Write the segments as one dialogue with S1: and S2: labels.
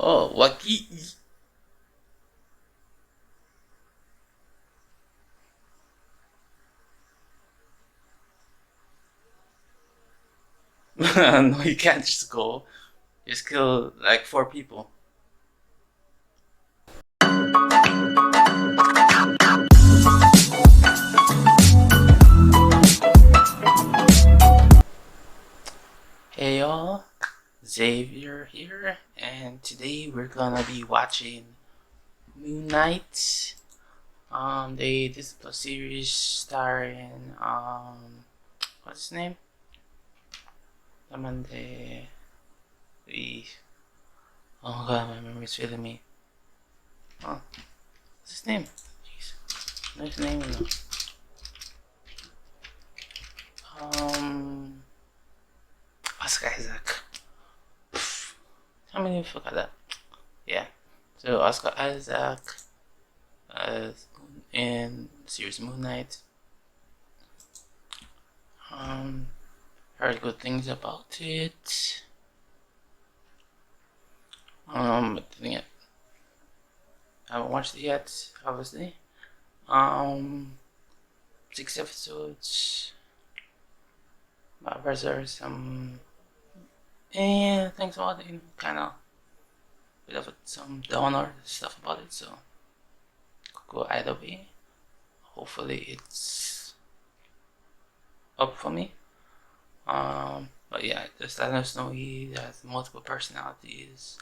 S1: Oh, lucky. No, you can't just go. Just kill like 4 people. Hey y'all, Xavier here, and today we're gonna be watching Moon Knight. The Disney Plus series starring what's his name? The oh god, my memory's failing me. Oh, what's his name? Jeez, no his name no. Oscar Isaac. How many forgot that? Yeah. So Oscar Isaac in the series Moon Knight. Heard good things about it. But I haven't watched it yet, obviously. 6 episodes. But there's some things about it, kind of bit of some downer stuff about it, so could go either way. Hopefully it's up for me. But yeah, just let us know he has multiple personalities.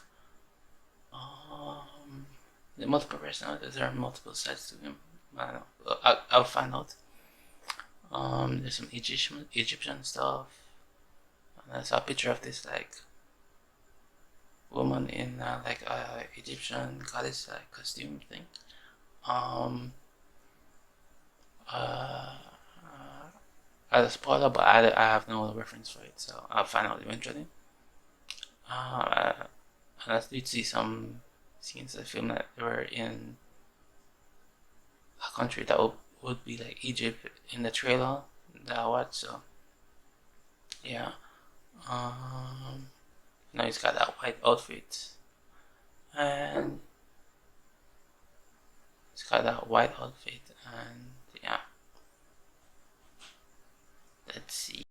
S1: The multiple personalities, there are multiple sides to him. I don't know. I'll find out. There's some Egyptian stuff. And I saw a picture of this like woman in like a Egyptian goddess like costume thing. As a spoiler, but I have no reference for it, so I'll find out eventually. And I did see some scenes of the film that were in a country that would be like Egypt in the trailer that I watched, so yeah. Now he's got that white outfit, and yeah. Let's see.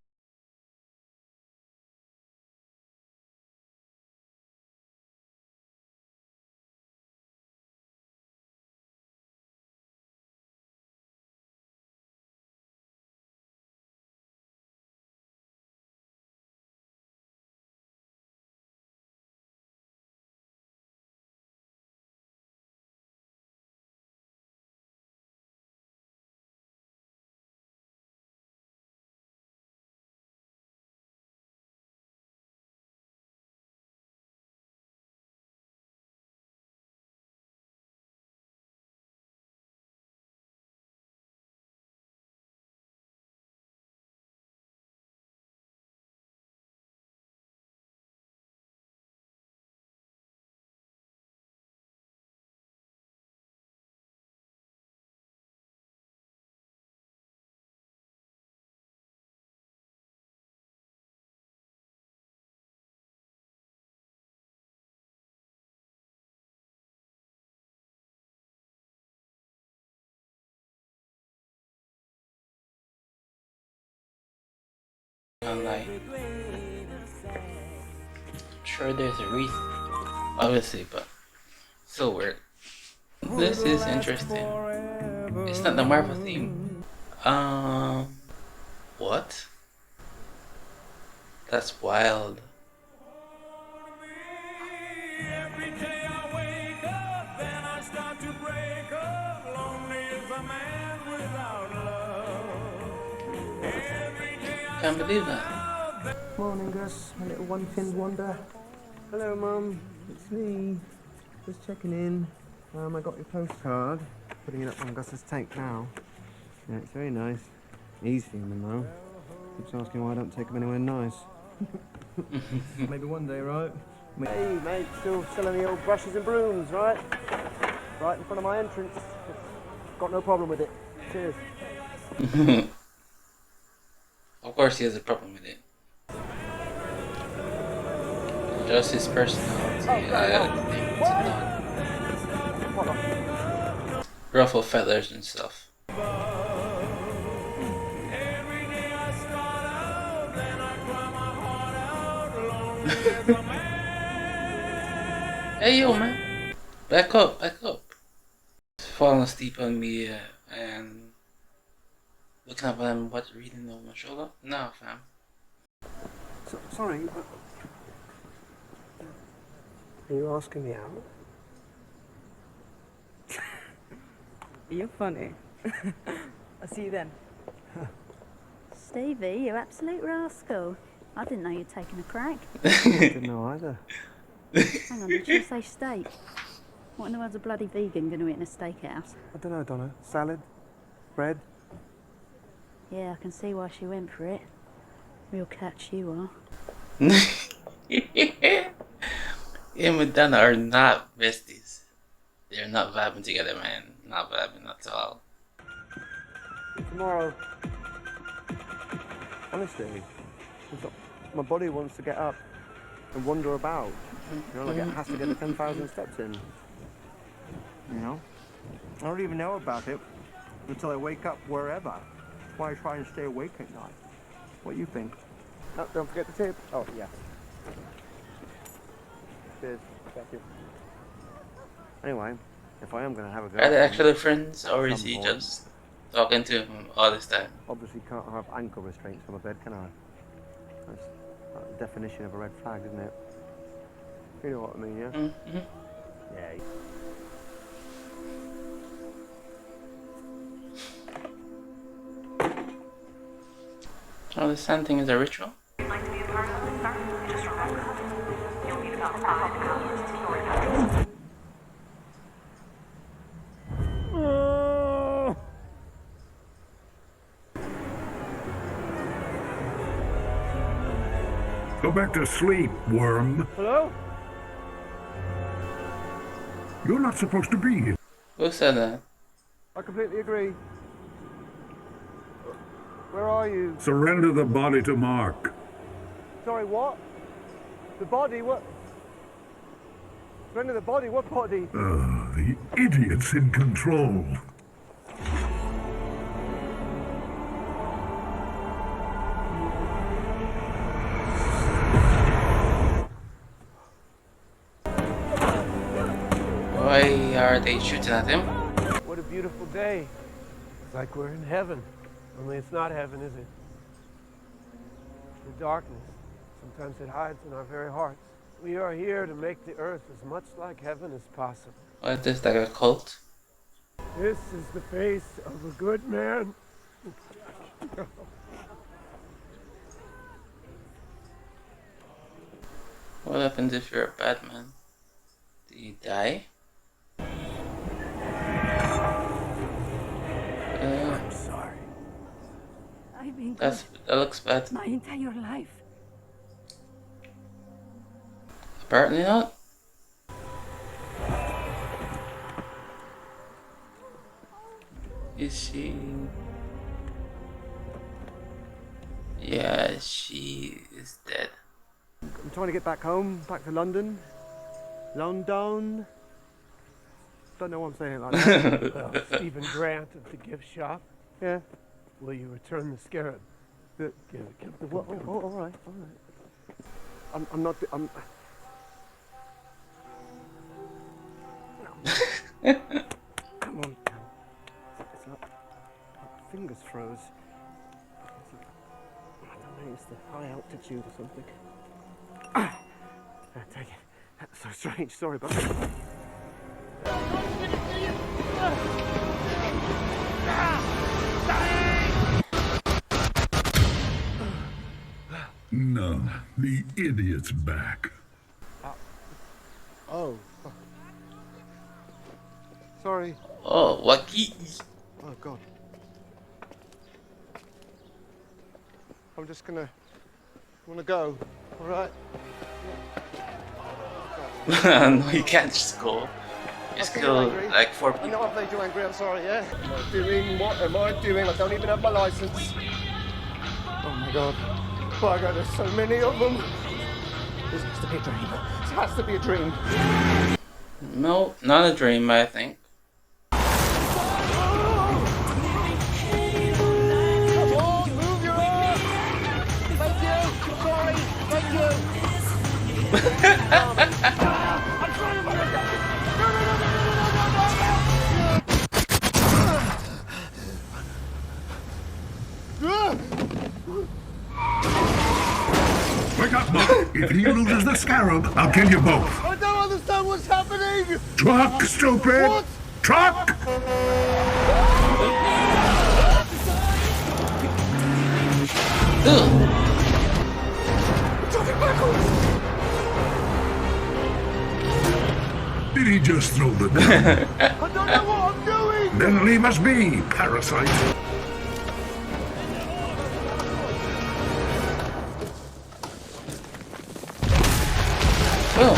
S1: I'm like, sure there's a reason, obviously, but so weird. This is interesting. It's not the Marvel theme. What? That's wild. Can't believe that.
S2: Morning, Gus, my little one-finned wonder. Hello, Mum. It's me. Just checking in. I got your postcard. Putting it up on Gus's tank now. Yeah, it's very nice. He's fuming though. Keeps asking why I don't take him anywhere nice. Maybe one day, right? Hey, mate, still selling the old brushes and brooms, right? Right in front of my entrance. Got no problem with it. Cheers.
S1: Of course he has a problem with it. Just his personality. It's a dog. Ruffle feathers and stuff. Hey yo man, back up, back up. Falling asleep on me and looking up at him, what, reading over my shoulder? No fam.
S2: Sorry. Are you asking me out?
S3: You're funny. I'll see you then.
S4: Stevie, you absolute rascal. I didn't know you'd taken a crack.
S2: I didn't know either.
S4: Hang on, did you say steak? What in the world's a bloody vegan going to eat in a steakhouse?
S2: I don't know, Donna. Salad? Bread?
S4: Yeah, I can see why she went for it. Real catch you are.
S1: Him and Donna are not besties. They're not vibing together, man. Not vibing at all.
S2: Tomorrow. Honestly, my body wants to get up and wander about. You know, like it has to get the 10,000 steps in. You know? I don't even know about it until I wake up wherever. That's why I try and stay awake at night. What do you think? Oh, don't forget the tip. Oh, yeah. Cheers. Thank you. Anyway, if I am going to have a go...
S1: Are they actually friends, or is he just talking to him all this time?
S2: Obviously can't have ankle restraints on my bed, can I? That's the definition of a red flag, isn't it? You know what I mean, yeah?
S1: Mm-hmm.
S2: Yeah.
S1: Oh, the sand thing is a ritual?
S5: You'd like to be a part of it, sir? Just remember, you'll need about 5 hours to your house.
S6: Go back to sleep, worm.
S2: Hello?
S6: You're not supposed to be here.
S1: Who said that?
S2: I completely agree. Where are you?
S6: Surrender the body to Marc.
S2: Sorry, what? The body? What? Surrender the body? What body?
S6: The idiot's in control.
S1: Why are they shooting at him?
S7: What a beautiful day. It's like we're in heaven. Only it's not heaven, is it? The darkness. Sometimes it hides in our very hearts. We are here to make the earth as much like heaven as possible.
S1: What is this, like a cult?
S7: This is the face of a good man.
S1: What happens if you're a bad man? Do you die?
S7: I'm sorry.
S4: I've been
S1: That looks bad.
S4: my entire life.
S1: Apparently not. Is she? Yeah, she is dead.
S2: I'm trying to get back home, back to London. London. Don't know why I'm saying it like that.
S7: Well, Stephen Grant of the gift shop.
S2: Yeah.
S7: Will you return the scarab?
S2: The-
S7: Give
S2: What? Oh, all right, all right. I'm not. I'm. Come on. It's not. My fingers froze. I don't know. It's the high altitude or something. Take it. That's so strange. Sorry about that.
S6: No, the idiot's back.
S2: Oh. Sorry.
S1: Oh, Waki.
S2: Oh God. I'm just gonna go. All right.
S1: No, you can't just go. Just kill like 4
S2: I
S1: people.
S2: know I've made you angry. I'm sorry. Yeah. What am I doing? What am I doing? I don't even have my license. Oh my God. Oh my God. There's so many of them. This has to be a dream. This has to be a dream.
S1: No, not a dream, I think.
S6: Wake up, Mark. If he loses the scarab, I'll kill you both.
S2: I don't understand what's happening!
S6: Truck, stupid!
S2: What?
S6: Truck!
S1: Ugh.
S2: Talking backwards!
S6: Did he just throw the gun?
S2: I don't know what I'm doing!
S6: Then leave us be, parasite.
S1: Oh.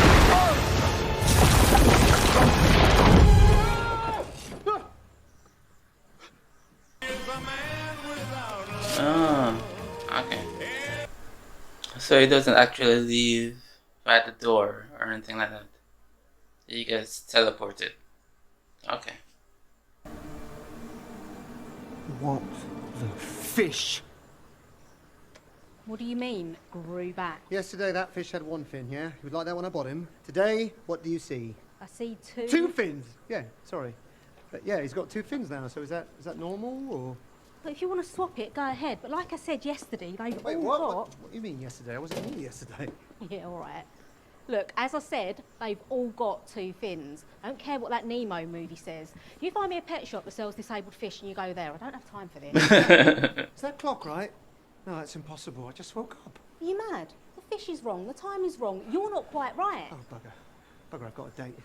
S1: Oh, okay. So he doesn't actually leave by the door or anything like that. He gets teleported. Okay.
S2: What the fish?
S8: What do you mean, grew back?
S2: Yesterday that fish had one fin, yeah? You would like that when I bought him. Today, what do you see?
S8: I see two.
S2: Two fins! Yeah, sorry. But yeah, he's got two fins now, so is that normal, or...?
S8: But if you want to swap it, go ahead. But like I said yesterday, they've
S2: Wait,
S8: all
S2: what?
S8: got...
S2: What do you mean yesterday? I wasn't here yesterday.
S8: Yeah, all right. Look, as I said, they've all got two fins. I don't care what that Nemo movie says. You find me a pet shop that sells disabled fish and you go there. I don't have time for this.
S2: Is that clock right? No, that's impossible. I just woke up.
S8: Are you mad? The fish is wrong. The time is wrong. You're not quite right.
S2: Oh, bugger. Bugger, I've got a date.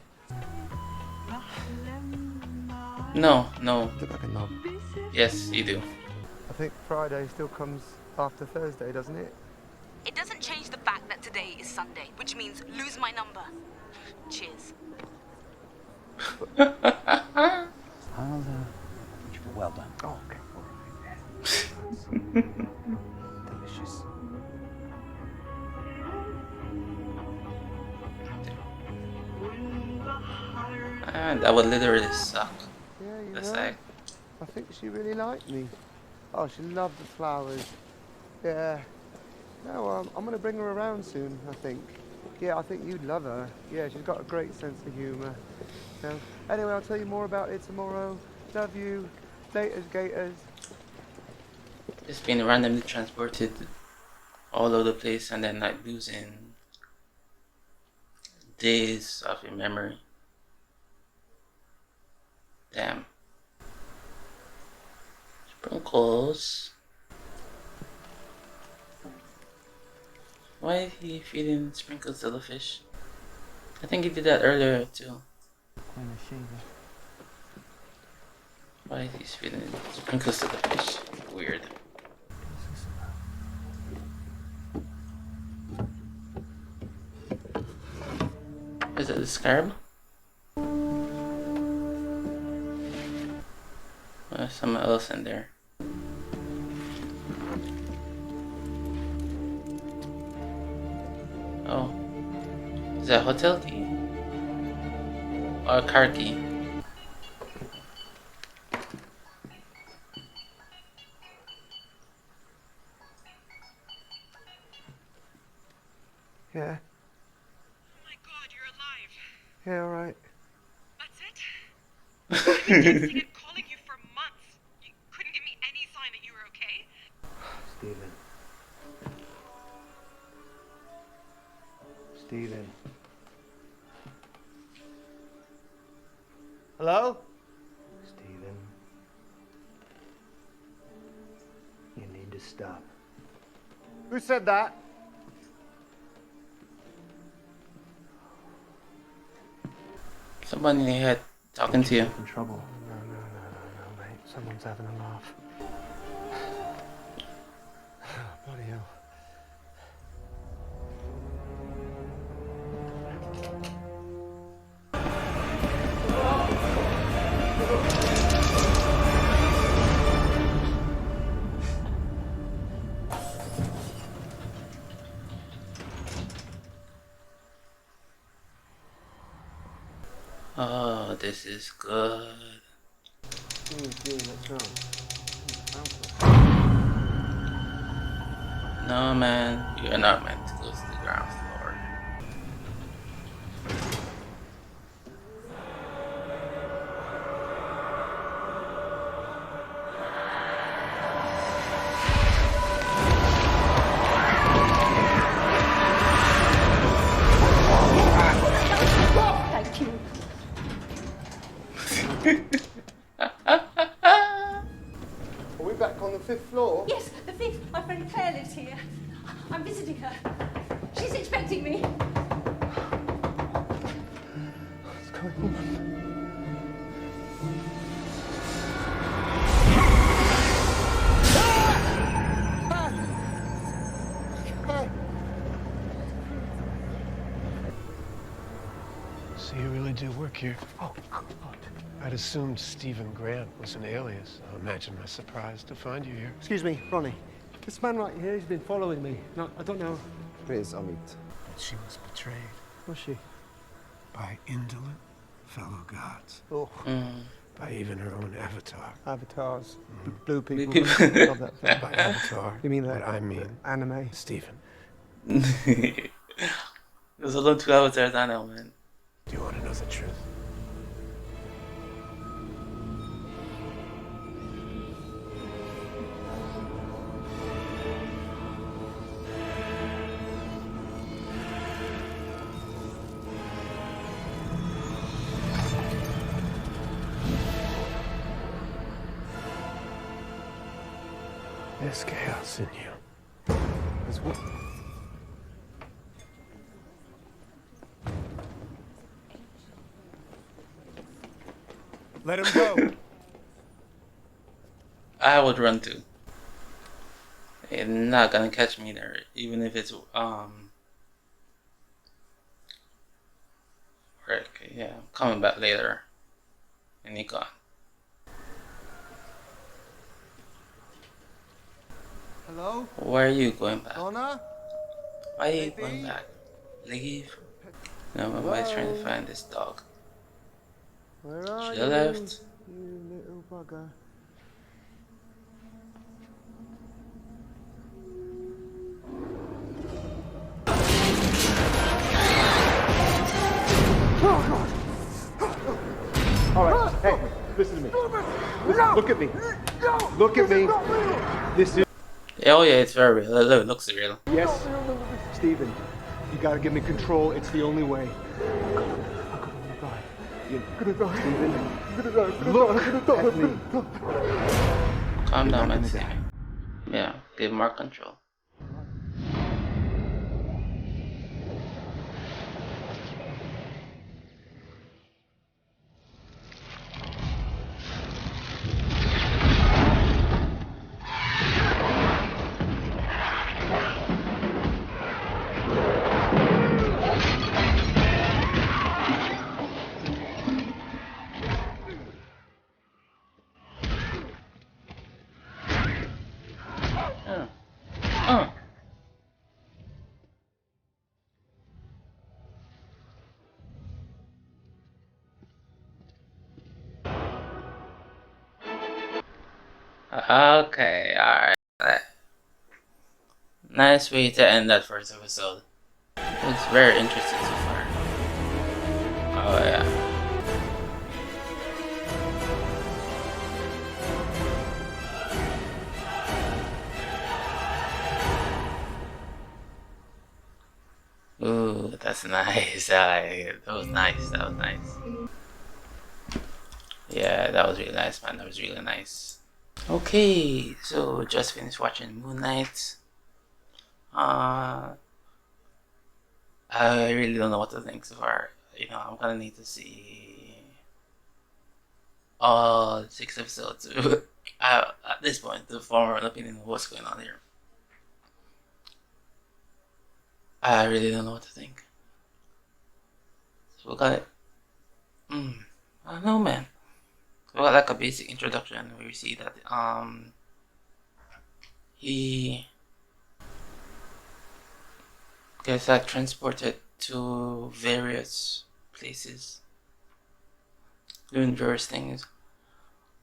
S1: No, no.
S2: Look like a knob.
S1: Yes, you do.
S2: I think Friday still comes after Thursday, doesn't it?
S9: It doesn't change the fact that today is Sunday, which means lose my number. Cheers.
S10: Well done.
S2: Oh, okay. All right. Delicious.
S1: That would literally suck.
S2: Yeah, you
S1: That's
S2: know,
S1: like,
S2: I think she really liked me. Oh, she loved the flowers. Yeah. No, I'm going to bring her around soon, I think. Yeah, I think you'd love her. Yeah, she's got a great sense of humour. So, anyway, I'll tell you more about it tomorrow. Love you. Laters, gators.
S1: just being randomly transported all over the place and then like losing days of your memory. Damn. Sprinkles. Why is he feeding sprinkles to the fish? I think he did that earlier too. Why is he feeding sprinkles to the fish? Weird. Is it the scarab? There's someone else in there. Oh. Is that a hotel key? Or a car key?
S2: Yeah.
S5: Oh my god, you're alive.
S2: Yeah, all right.
S5: That's it? I've been texting and calling you for months. You couldn't give me any sign that you were okay?
S2: Stephen. Stephen. Hello? Stephen. You need to stop. Who said that?
S1: Somebody in your head talking to you.
S2: In trouble. No, mate. Someone's having a laugh. Bloody hell.
S1: Oh, this is good. No, man, you're not meant to go to the ground floor.
S8: Thank you.
S2: Are we back on the 5th floor?
S8: Yes, the fifth. My friend Claire lives here. I'm visiting her. She's expecting me.
S2: What's going on?
S7: So you really do work here? Oh, God. I'd assumed Stephen Grant was an alias. I'll imagine my surprise to find you here.
S2: Excuse me, Ronnie. This man right here has been following me. No, I don't know. Please, I'll meet.
S7: She was betrayed
S2: Was she?
S7: by indolent fellow gods.
S2: Oh,
S7: By even her own avatar.
S2: avatars. Blue people.
S1: Blue people.
S2: Love that film.
S7: By avatar.
S2: You mean that?
S7: What I mean,
S2: Anime.
S7: Stephen.
S1: There's alone 2 avatars, I know, man.
S7: Do you want to know the truth? There's chaos in you.
S2: There's what?
S7: Let him go.
S1: I would run too. They're not gonna catch me there, even if it's Rick. Yeah, I'm coming back later, and he gone.
S2: Hello?
S1: Where are you going back?
S2: Donna?
S1: Why are you going back? Leave. No, my wife's trying to find this dog.
S2: Where are
S1: She
S2: you?
S1: left.
S2: You little bugger. All right, hey, listen to me. Listen, look at me. Look at me. This is...
S1: Oh yeah, it's very real. It looks real.
S2: Yes, Stephen, you gotta give me control. It's the only way. You're gonna die. Stephen, you're gonna die. Look at me.
S1: Calm down, man. Yeah, give Marc control. Okay, alright. Nice way to end that first episode. It's very interesting so far. Oh yeah. Ooh, that's nice. That was nice. That was nice. Yeah, that was really nice, man. That was really nice. Okay, so just finished watching Moon Knight. I really don't know what to think so far. You know, I'm gonna need to see all 6 episodes at this point to form an opinion of what's going on here. I really don't know what to think. So we got it. I don't know, man. We got like a basic introduction where we see that he gets like transported to various places doing various things.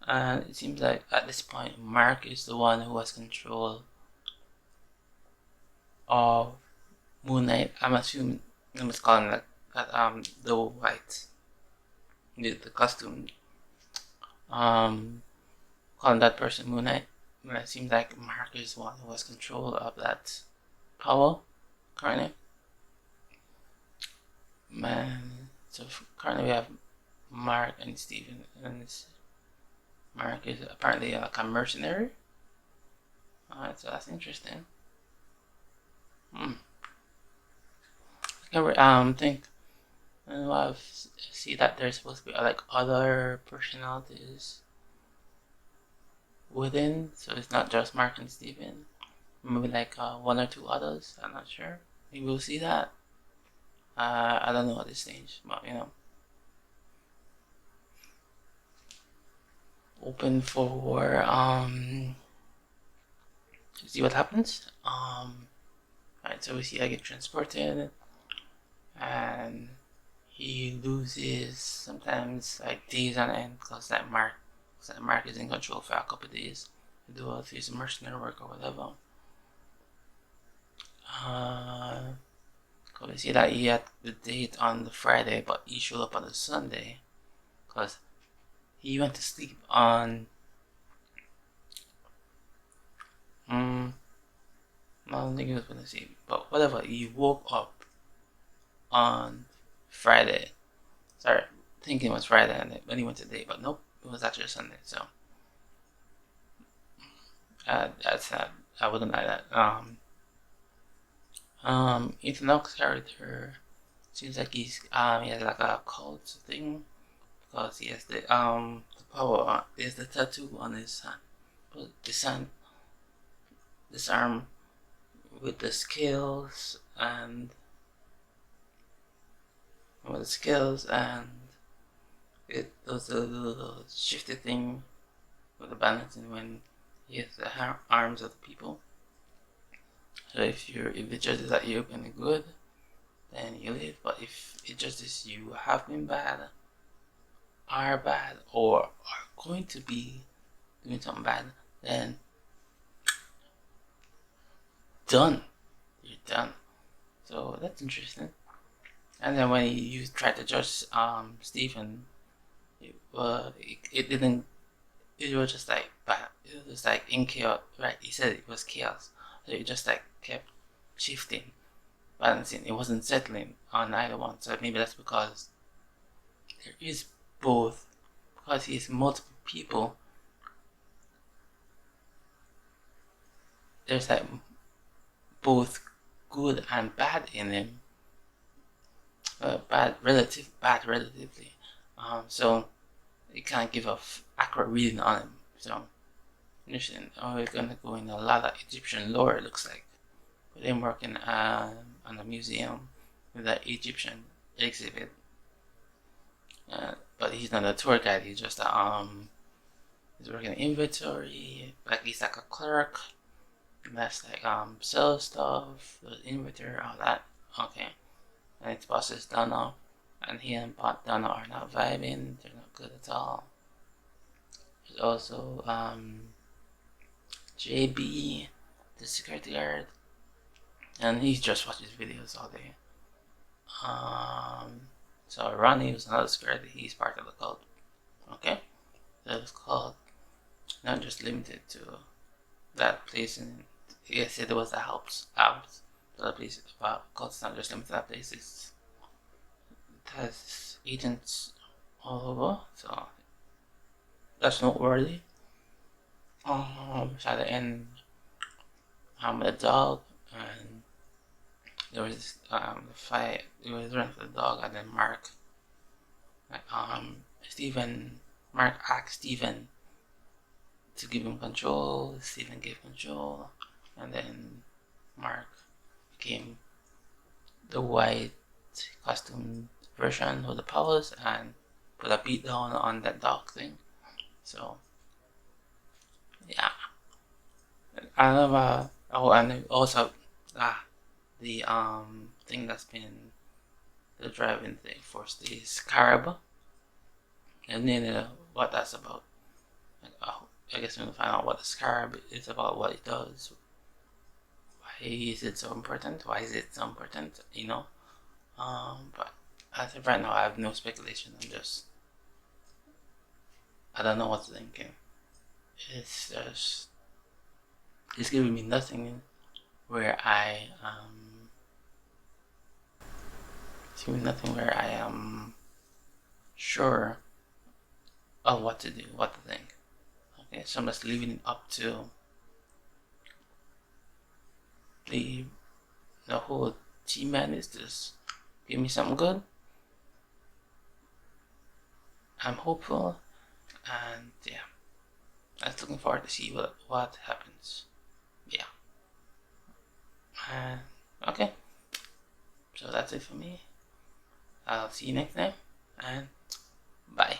S1: And it seems like at this point, Marc is the one who has control of Moon Knight. I'm assuming I'm just calling that the white, the costume. Calling that person Moon Knight. And it seems like Marc is the one who has control of that power currently. Man, so currently we have Marc and Steven, and Marc is apparently like a mercenary. Alright, so that's interesting. I think I see that there's supposed to be like other personalities within, so it's not just Marc and Steven. Maybe like one or two others. I'm not sure. Maybe we'll see that. I don't know at this stage, but you know, open for see what happens. Alright, so we see I get transported, and he loses sometimes like days on end because that Marc is in control for a couple of days to do all his mercenary work or whatever. We see that he had the date on the Friday, but he showed up on the Sunday because he went to sleep on. I don't think he was going to sleep, but whatever. He woke up on Friday. Sorry, thinking it was Friday and when he went to date, but nope, it was actually Sunday. So that's sad. I wouldn't like that. Ethan Hawke's character seems like he has like a cult thing because he has the power. There's the tattoo on his hand, but this arm with the scales and it does a little shifty thing with the balancing when he has the arms of the people. So if it judges that you're gonna good, then you live. But if it judges you have been bad, are bad, or are going to be doing something bad, then done. You're done. So that's interesting. And then when you try to judge Stephen, it didn't. It was just like bad. It was like in chaos, right? He said it was chaos. So it just like kept shifting, balancing. It wasn't settling on either one. So maybe that's because there is both. Because he's multiple people. There's like both good and bad in him. Bad relatively. So you can't give a accurate reading on him. So interesting. We're gonna go in a lot of Egyptian lore. It looks like with him working on a museum with that Egyptian exhibit. But he's not a tour guide. He's just he's working inventory. Like he's like a clerk. That's like sell stuff, the inventory, all that. Okay. And its boss is Donna, and he and Donna are not vibing. They're not good at all. There's also JB, the security guard, and he just watches videos all day. So Ronnie was another security. He's part of the cult. Okay, so it's called not just limited to that place. And yes, it was the Alps. The place about cults not just limited to that place. It has agents all over, so that's noteworthy. So at the end, the dog, and there was the fight. It was running for the dog, and then Marc, Marc asked Steven to give him control. Steven gave control, and then Marc became the white costume version with the powers and put a beat down on that dog thing. So yeah, I love and also the thing that's been the driving thing for this Carib. and then what that's about. Like, I guess we're gonna find out what the scarab is about, what it does. Why is it so important? Why is it so important? You know. But as of right now, I have no speculation. I don't know what to think. It's just, it's giving me nothing where it's giving me nothing where I am sure of what to do, what to think. Okay, so I'm just leaving it up to the whole team man is just give me something good. I'm hopeful, and yeah, I'm just looking forward to see what happens. Yeah. Okay, so that's it for me. I'll see you next time, and bye.